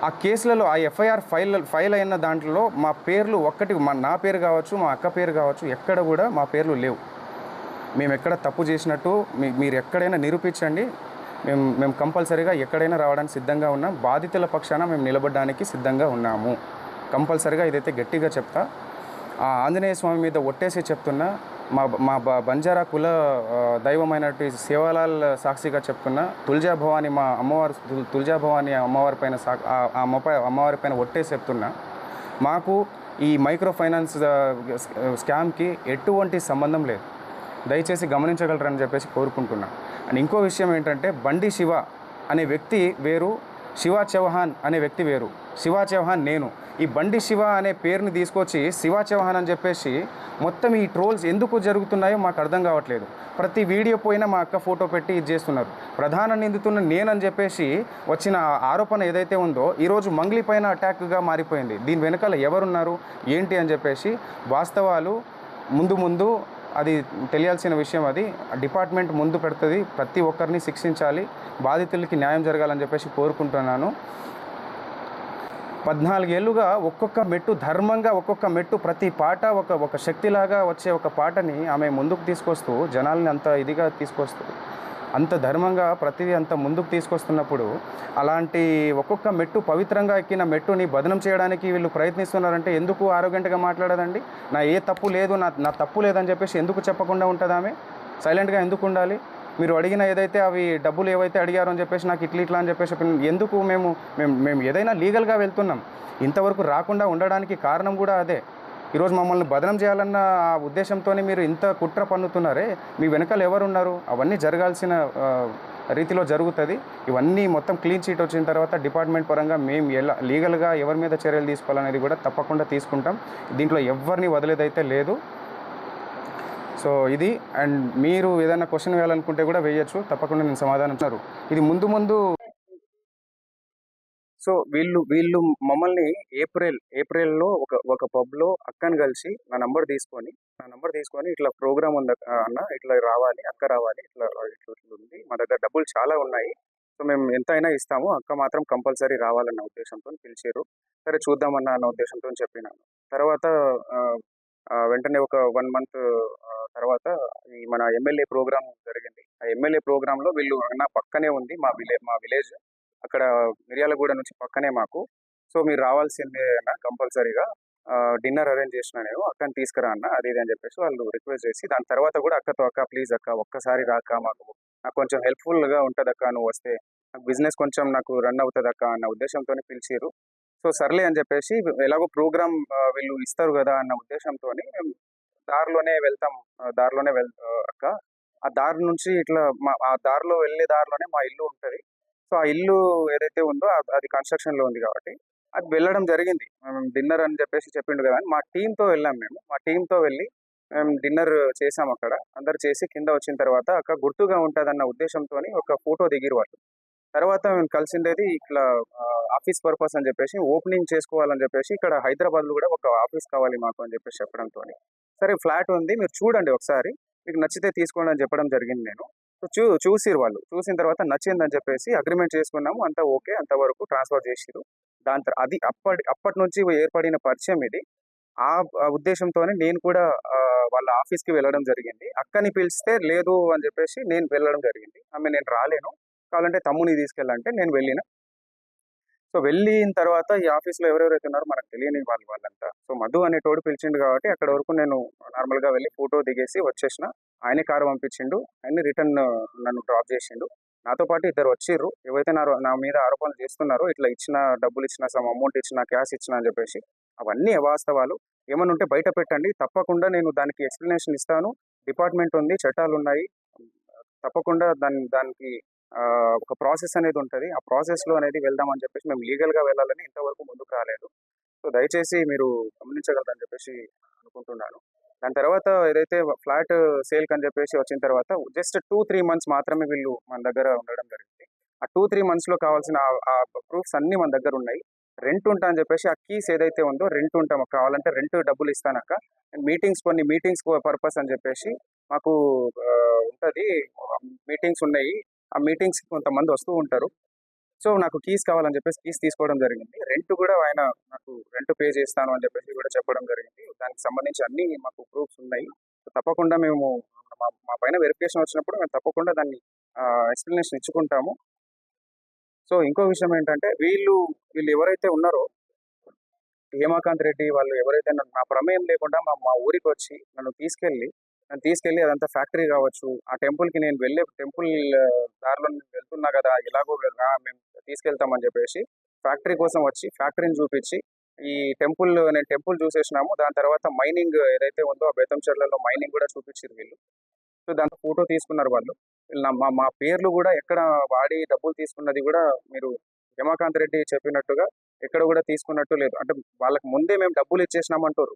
ఆ కేసులలో ఆ ఎఫ్ఐఆర్ ఫైల్ అయిన దాంట్లో మా పేర్లు ఒక్కటి నా పేరు కావచ్చు, మా అక్క పేరు కావచ్చు, ఎక్కడ కూడా మా పేర్లు లేవు. మేము ఎక్కడ తప్పు చేసినట్టు మీరు ఎక్కడైనా నిరూపించండి. మేము కంపల్సరీగా ఎక్కడైనా రావడానికి సిద్ధంగా ఉన్నాం. బాధితుల పక్షాన మేము నిలబడడానికి సిద్ధంగా ఉన్నాము. కంపల్సరీగా ఇదైతే గట్టిగా చెప్తా. ఆ ఆంజనేయ స్వామి మీద ఒట్టేసి చెప్తున్నా. మా మా బంజారా కుల దైవమైనటువంటి సేవాలాల్ సాక్షిగా చెప్తున్నా. తుల్జా భవాని మా అమ్మవారు, తుల్జా భవాని అమ్మవారి పైన అమ్మవారి పైన ఒట్టేసి చెప్తున్నా. మాకు ఈ మైక్రో ఫైనాన్స్ స్కామ్కి ఎటువంటి సంబంధం లేదు. దయచేసి గమనించగలరని చెప్పేసి కోరుకుంటున్నా. అండ్ ఇంకో విషయం ఏంటంటే, బండి శివ అనే వ్యక్తి వేరు, శివా చౌహాన్ అనే వ్యక్తి వేరు. శివా చౌహాన్ నేను. ఈ బండి శివ అనే పేరుని తీసుకొచ్చి శివా చౌహాన్ అని చెప్పేసి మొత్తం ఈ ట్రోల్స్ ఎందుకు జరుగుతున్నాయో మాకు అర్థం కావట్లేదు. ప్రతి వీడియో పోయినా మా అక్క ఫోటో పెట్టి ఇది చేస్తున్నారు. ప్రధాన నిందితున్న నేనని చెప్పేసి వచ్చిన ఆరోపణ ఏదైతే ఉందో ఈరోజు మంగ్లీ పైన అటాక్గా మారిపోయింది. దీని వెనకాల ఎవరున్నారు ఏంటి అని చెప్పేసి వాస్తవాలు ముందు అది తెలియాల్సిన విషయం. అది డిపార్ట్మెంట్ ముందు పెడుతుంది. ప్రతి ఒక్కరిని శిక్షించాలి, బాధితులకి న్యాయం జరగాలని చెప్పేసి కోరుకుంటున్నాను. 14 ఏళ్ళుగా ఒక్కొక్క మెట్టు ధర్మంగా, ఒక్కొక్క మెట్టు ప్రతి పాట ఒక శక్తిలాగా వచ్చే ఒక పాటని ఆమె ముందుకు తీసుకొస్తూ జనాల్ని అంత ఇదిగా తీసుకొస్తూ అంత ధర్మంగా ప్రతిదీ అంత ముందుకు తీసుకొస్తున్నప్పుడు అలాంటి ఒక్కొక్క మెట్టు పవిత్రంగా ఎక్కిన మెట్టుని బదనం చేయడానికి వీళ్ళు ప్రయత్నిస్తున్నారంటే ఎందుకు ఆరోగ్యంగా మాట్లాడదండి? నా ఏ తప్పు లేదు, నా తప్పు లేదని చెప్పేసి ఎందుకు చెప్పకుండా ఉంటుంది ఆమె? సైలెంట్గా ఎందుకు ఉండాలి? మీరు అడిగిన ఏదైతే అవి డబ్బులు ఏవైతే అడిగారో అని చెప్పేసి నాకు ఇట్లా అని చెప్పేసి ఎందుకు మేము ఏదైనా లీగల్గా వెళ్తున్నాం. ఇంతవరకు రాకుండా ఉండడానికి కారణం కూడా అదే. ఈరోజు మమ్మల్ని బదనం చేయాలన్న ఆ ఉద్దేశంతోనే మీరు ఇంత కుట్ర పన్నుతున్నారే, మీ వెనకాల ఎవరున్నారు? అవన్నీ జరగాల్సిన రీతిలో జరుగుతుంది. ఇవన్నీ మొత్తం క్లీన్ చీట్ వచ్చిన తర్వాత డిపార్ట్మెంట్ పరంగా మేము ఎలా లీగల్గా ఎవరి మీద చర్యలు తీసుకోవాలనేది కూడా తప్పకుండా తీసుకుంటాం. దీంట్లో ఎవరిని వదిలేదైతే లేదు. సో ఇది. అండ్ మీరు ఏదైనా క్వశ్చన్ వేయాలనుకుంటే కూడా వేయచ్చు, తప్పకుండా నేను సమాధానం ఇస్తారు. ఇది ముందు సో వీళ్ళు మమ్మల్ని ఏప్రిల్లో ఒక పబ్లో అక్కని కలిసి నా నంబర్ తీసుకొని ఇట్లా ప్రోగ్రామ్ ఉంది అన్న, ఇట్లా రావాలి, అక్క రావాలి, ఇట్లా ఉంది, మా దగ్గర డబ్బులు చాలా ఉన్నాయి, సో మేము ఎంత అయినా ఇస్తాము, అక్క మాత్రం కంపల్సరీ రావాలన్న ఉద్దేశంతో పిలిచారు. సరే చూద్దామన్న అన్న ఉద్దేశంతో చెప్పినాను. తర్వాత వెంటనే ఒక 1 మంత్ తర్వాత ఈ మన ఎమ్మెల్యే ప్రోగ్రామ్ జరిగింది. ఆ ఎమ్మెల్యే ప్రోగ్రాంలో వీళ్ళు అన్న పక్కనే ఉంది మా విలేజ్, అక్కడ మిర్యాలగూడ నుంచి పక్కనే మాకు, సో మీరు రావాల్సిందే అన్న కంపల్సరీగా, డిన్నర్ అరేంజ్ చేసిన నేను, అక్కని తీసుకురా అన్న, అది ఇది అని చెప్పేసి వాళ్ళు రిక్వెస్ట్ చేసి, దాని తర్వాత కూడా అక్కతో అక్క ప్లీజ్ అక్క ఒక్కసారి రాక, నాకు కొంచెం హెల్ప్ఫుల్గా ఉంటుంది అక్క, నువ్వు వస్తే నాకు బిజినెస్ కొంచెం నాకు రన్ అవుతుంది అక్క అన్న ఉద్దేశంతో పిలిచిరు. సో సర్లే అని చెప్పేసి ఎలాగో ప్రోగ్రామ్ వీళ్ళు ఇస్తారు కదా అన్న ఉద్దేశంతో మేము దారిలోనే వెళ్తాం. అక్క ఆ దారి నుంచి ఇట్లా ఆ దారిలో వెళ్ళే దారిలోనే మా ఇల్లు ఉంటుంది. సో ఆ ఇల్లు ఏదైతే ఉందో అది కన్స్ట్రక్షన్లో ఉంది కాబట్టి అది వెళ్ళడం జరిగింది. మేము డిన్నర్ అని చెప్పేసి చెప్పిండు కదా అని మా టీంతో వెళ్ళాం. మా టీంతో వెళ్ళి మేము డిన్నర్ చేసాం. అక్కడ అందరు చేసి కింద వచ్చిన తర్వాత అక్క గుర్తుగా ఉంటుంది అన్న ఉద్దేశంతో ఒక ఫోటో దిగిరు వాళ్ళు. తర్వాత మేము కలిసిండేది ఇట్లా ఆఫీస్ పర్పస్ అని చెప్పేసి ఓపెనింగ్ చేసుకోవాలని చెప్పేసి, ఇక్కడ హైదరాబాద్లో కూడా ఒక ఆఫీస్ కావాలి మాకు అని చెప్పేసి చెప్పడంతో, సరే ఫ్లాట్ ఉంది మీరు చూడండి ఒకసారి, మీకు నచ్చితే తీసుకోండి అని చెప్పడం జరిగింది. నేను చూసిరు వాళ్ళు, చూసిన తర్వాత నచ్చిందని చెప్పేసి అగ్రిమెంట్ చేసుకున్నాము, అంతా ఓకే, అంతవరకు ట్రాన్స్ఫర్ చేసిరు. దాని తర్వాత అది అప్పటి నుంచి ఏర్పడిన పరిచయం ఇది. ఆ ఉద్దేశంతోనే నేను కూడా వాళ్ళ ఆఫీస్కి వెళ్ళడం జరిగింది. అక్కని పిలిస్తే లేదు అని చెప్పేసి నేను వెళ్ళడం జరిగింది. నేను రాలేను, కావాలంటే తమ్ముని తీసుకెళ్ళాలంటే నేను వెళ్ళిన. సో వెళ్ళిన తర్వాత ఈ ఆఫీస్లో ఎవరెవరైతే ఉన్నారో మనకు తెలియని వాళ్ళంతా, సో మధు అనేటోడు పిలిచిండు కాబట్టి అక్కడ వరకు నేను నార్మల్గా వెళ్ళి ఫోటో దిగేసి వచ్చేసిన. ఆయనే కారు పంపించిండు, ఆయన రిటర్న్ నన్ను డ్రాప్ చేసిండు. నాతో పాటు ఇద్దరు వచ్చిర్రు, ఏవైతే నా మీద ఆరోపణలు చేస్తున్నారో, ఇట్లా డబ్బులు ఇచ్చిన, సమ్ అమౌంట్ ఇచ్చిన, క్యాష్ ఇచ్చిన అని చెప్పేసి, అవన్నీ అవాస్తవాలు. ఏమైనా ఉంటే బయట పెట్టండి, తప్పకుండా నేను దానికి ఎక్స్ప్లెనేషన్ ఇస్తాను. డిపార్ట్మెంట్ ఉంది, చట్టాలు ఉన్నాయి, తప్పకుండా దానికి ఒక ప్రాసెస్ అనేది ఉంటుంది. ఆ ప్రాసెస్లో అనేది వెళ్దామని చెప్పేసి మేము లీగల్గా వెళ్ళాలని ఇంతవరకు ముందుకు రాలేదు. సో దయచేసి మీరు గమనించగలరని చెప్పేసి అనుకుంటున్నాను. దాని తర్వాత ఏదైతే ఫ్లాట్ సేల్కి అని చెప్పేసి వచ్చిన తర్వాత జస్ట్ 2-3 మంత్స్ మాత్రమే వీళ్ళు మన దగ్గర ఉండడం జరిగింది. ఆ 2-3 మంత్స్లో కావాల్సిన ఆ ప్రూఫ్స్ అన్నీ మన దగ్గర ఉన్నాయి. రెంట్ ఉంటా అని చెప్పేసి ఆ కీస్ ఏదైతే ఉందో, రెంట్ ఉంటాం, కావాలంటే రెంట్ డబ్బులు ఇస్తానక్క, కొన్ని మీటింగ్స్ పర్పస్ అని చెప్పేసి మాకు ఉంటుంది, మీటింగ్స్ ఉన్నాయి. ఆ మీటింగ్స్కి కొంతమంది వస్తూ ఉంటారు. సో నాకు కీస్ కావాలని చెప్పేసి కీస్ తీసుకోవడం జరిగింది. రెంట్ కూడా ఆయన నాకు రెంట్ పే చేస్తాను అని చెప్పేసి కూడా చెప్పడం జరిగింది. దానికి సంబంధించి అన్నీ మాకు ప్రూఫ్స్ ఉన్నాయి. సో తప్పకుండా మేము మా మా పైన వెరిఫికేషన్ వచ్చినప్పుడు మేము తప్పకుండా దాన్ని ఎక్స్‌ప్లనేషన్ ఇచ్చుకుంటాము. సో ఇంకో విషయం ఏంటంటే వీళ్ళు ఎవరైతే ఉన్నారో హేమాకాంత్ రెడ్డి వాళ్ళు ఎవరైతే నా ప్రమేయం లేకుండా మా మా ఊరికొచ్చి నన్ను తీసుకెళ్ళి అదంతా ఫ్యాక్టరీ కావచ్చు, ఆ టెంపుల్‌కి నేను వెళ్ళే టెంపుల్ దారిలో నేను వెళ్తున్నా కదా! ఎలాగో రా మేము తీసుకెళ్తామని చెప్పేసి ఫ్యాక్టరీ కోసం వచ్చి ఫ్యాక్టరీని చూపించి, ఈ నేను టెంపుల్ చూసేసినాము. దాని తర్వాత మైనింగ్ ఏదైతే ఉందో ఆ బేతంచెర్లలో మైనింగ్ కూడా చూపించిర్రు వీళ్ళు. సో దాంతో ఫోటో తీసుకున్నారు వాళ్ళు. మా మా పేర్లు కూడా ఎక్కడ వాడి డబ్బులు తీసుకున్నది కూడా మీరు రమాకాంత్ రెడ్డి చెప్పినట్టుగా ఎక్కడ కూడా తీసుకున్నట్టు లేదు. అంటే వాళ్ళకి ముందే మేము డబ్బులు ఇచ్చేసినామంటుర్రు.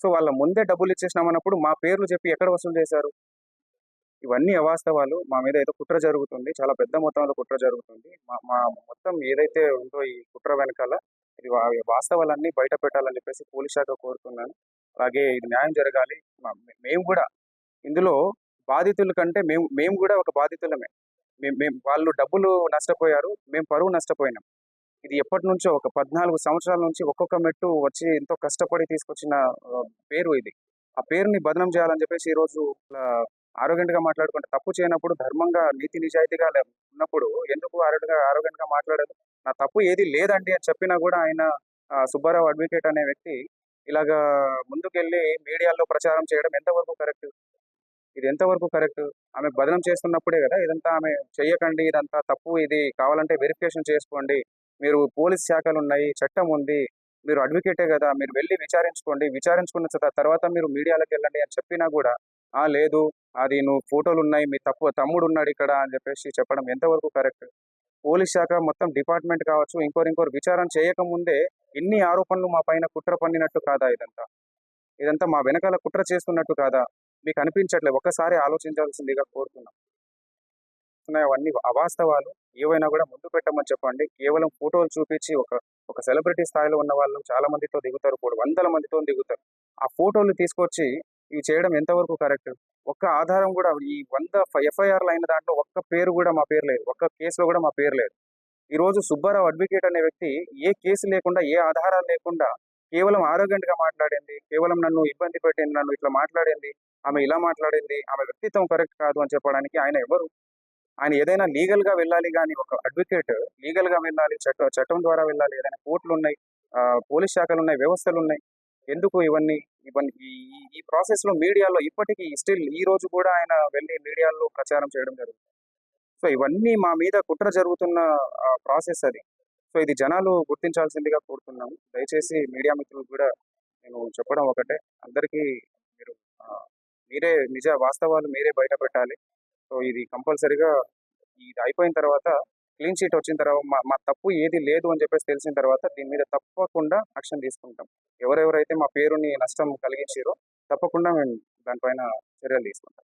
సో వాళ్ళ ముందే డబ్బులు ఇచ్చేసినామన్నప్పుడు మా పేర్లు చెప్పి ఎక్కడ వసూలు చేశారు? ఇవన్నీ అవాస్తవాలు. మా మీద ఏదో కుట్ర జరుగుతుంది. చాలా పెద్ద మొత్తంలో కుట్ర జరుగుతుంది. మా మా మొత్తం ఏదైతే ఉందో ఈ కుట్ర వెనకాల ఇది వాస్తవాలన్నీ బయట పెట్టాలని చెప్పేసి పోలీస్ శాఖ కోరుతున్నాను. అలాగే ఇది న్యాయం జరగాలి. మేము కూడా ఇందులో బాధితుల కంటే మేము మేము కూడా ఒక బాధితులమే. మేము మేము వాళ్ళు డబ్బులు నష్టపోయారు. మేము పరువు నష్టపోయినాం. ఇది ఎప్పటినుంచో ఒక 14 సంవత్సరాల నుంచి ఒక్కొక్క మెట్టు వచ్చి ఎంతో కష్టపడి తీసుకొచ్చిన పేరు ఇది. ఆ పేరుని బదనం చేయాలని చెప్పేసి ఈరోజు ఆరోగెంట్‌గా మాట్లాడుకుంటే తప్పు చేయనప్పుడు ధర్మంగా నీతి నిజాయితీగా ఉన్నప్పుడు ఎందుకు ఆరోగెంట్‌గా మాట్లాడదు? నా తప్పు ఏది లేదండి అని చెప్పినా కూడా ఆయన సుబ్బారావు అడ్వకేట్ అనే వ్యక్తి ఇలాగా ముందుకెళ్ళి మీడియాలో ప్రచారం చేయడం ఎంతవరకు కరెక్ట్? ఇది ఎంతవరకు కరెక్ట్? ఆమె బదనం చేస్తున్నప్పుడే గదా! ఇదంతా ఆమె చెయ్యకండి, ఇదంతా తప్పు, ఇది కావాలంటే వెరిఫికేషన్ చేసుకోండి. మీరు పోలీస్ శాఖలున్నాయి, చట్టం ఉంది. మీరు అడ్వకేటే గదా! మీరు వెళ్లి విచారించుకోండి. విచారించుకున్న తర్వాత మీరు మీడియాలకెళ్ళండి అని చెప్పినా గూడా, లేదు అది నువ్వు ఫోటోలున్నాయి, మీ తమ్ముడున్నాడిక్కడ అని జెప్పేసి చెప్పడం ఎంతవరకు కరెక్ట్? పోలీస్ శాఖ మొత్తం డిపార్ట్‌మెంట్ కావచ్చు, ఇంకోరు విచారణ చేయకముందే ఇన్ని ఆరోపణలు మా పైన కుట్ర పన్నినట్టు కాదా ఇదంతా? ఇదంతా మా వెనకాల కుట్ర చేస్తున్నట్టు కాదా? మీకు అనిపించట్లేదు. ఒక్కసారి ఆలోచించాల్సిందిగా కోరుతున్నాం. అవన్నీ అవాస్తవాలు. ఏవైనా గూడా ముందు పెట్టమని చెప్పండి. కేవలం ఫోటోలు చూపించి ఒక సెలబ్రిటీ స్థాయిలో ఉన్న వాళ్ళు చాలా మందితో దిగుతారు. కూడా వందల మందితోని దిగుతారు. ఆ ఫోటోలు తీసుకొచ్చి ఇవి చేయడం ఎంతవరకు కరెక్ట్? ఒక్క ఆధారం గూడా ఈ 100 ఎఫ్ఐఆర్‌లు అయిన దాంట్లో ఒక్క పేరు గూడా మా పేరు లేదు. ఒక్క కేస్‌లో గూడా మా పేరు లేదు. ఈరోజు సుబ్బారావు అడ్వకేట్ అనే వ్యక్తి ఏ కేసు లేకుండా, ఏ ఆధారాలు లేకుండా కేవలం ఆరోగెంట్‌గా మాట్లాడింది. కేవలం నన్ను ఇబ్బంది పెట్టింది. నన్ను ఇట్లా మాట్లాడింది. ఆమె ఇలా మాట్లాడింది. ఆమె వ్యక్తిత్వం కరెక్ట్ కాదు అని చెప్పడానికి ఆయన ఎవరు? ఆయన ఏదైనా లీగల్‌గా వెళ్ళాలి గానీ, ఒక అడ్వకేట్ లీగల్‌గా వెళ్ళాలి. చట్టం ద్వారా వెళ్ళాలి. ఏదైనా కోర్టులున్నాయి. పోలీస్ శాఖలున్నాయి. వ్యవస్థలున్నాయి. ఎందుకు ఇవన్నీ? ఇవన్నీ ఈ ఈ ఈ ప్రాసెస్‌లో మీడియాలో ఇప్పటికి స్టిల్ ఈ రోజు కూడా ఆయన వెళ్లి మీడియాలో ప్రచారం చేయడం జరుగుతుంది. సో ఇవన్నీ మా మీద కుట్ర జరుగుతున్న ప్రాసెస్ అది. సో ఇది జనాలు గుర్తించాల్సిందిగా కోరుతున్నాము. దయచేసి మీడియా మిత్రులకు కూడా నేను చెప్పడం ఒకటే. అందరికీ మీరు మీరే వాస్తవాలు మీరే బయట పెట్టాలి. సో ఇది కంపల్సరీగా ఇది అయిపోయిన తర్వాత క్లీన్ షీట్ వచ్చిన తర్వాత మా మా తప్పు ఏది లేదు అని చెప్పేసి తెలిసిన తర్వాత దీని మీద తప్పకుండా యాక్షన్ తీసుకుంటాం. ఎవరెవరైతే మా పేరుని నష్టం కలిగించారో తప్పకుండా మేము దానిపైన చర్యలు తీసుకుంటాం.